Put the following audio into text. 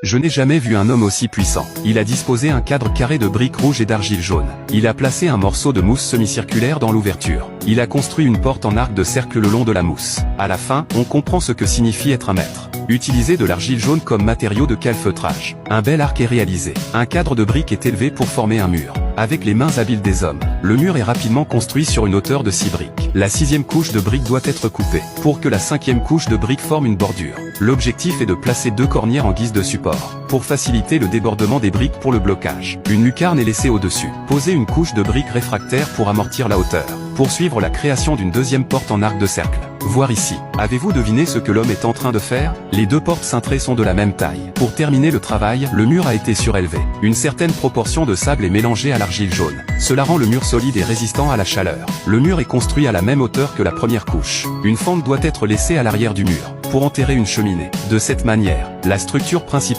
Je n'ai jamais vu un homme aussi puissant. Il a disposé un cadre carré de briques rouges et d'argile jaune. Il a placé un morceau de mousse semi-circulaire dans l'ouverture. Il a construit une porte en arc de cercle le long de la mousse. À la fin, on comprend ce que signifie être un maître. Utiliser de l'argile jaune comme matériau de calfeutrage. Un bel arc est réalisé. Un cadre de briques est élevé pour former un mur. Avec les mains habiles des hommes, le mur est rapidement construit sur une hauteur de 6 briques. La 6e couche de briques doit être coupée, pour que la 5e couche de briques forme une bordure. L'objectif est de placer 2 cornières en guise de support, pour faciliter le débordement des briques pour le blocage. Une lucarne est laissée au-dessus. Posez une couche de briques réfractaires pour amortir la hauteur. Poursuivre la création d'une 2e porte en arc de cercle. Voir ici. Avez-vous deviné ce que l'homme est en train de faire? Les 2 portes cintrées sont de la même taille. Pour terminer le travail, le mur a été surélevé. Une certaine proportion de sable est mélangée à l'argile jaune. Cela rend le mur solide et résistant à la chaleur. Le mur est construit à la même hauteur que la première couche. Une fente doit être laissée à l'arrière du mur, pour enterrer une cheminée. De cette manière, la structure principale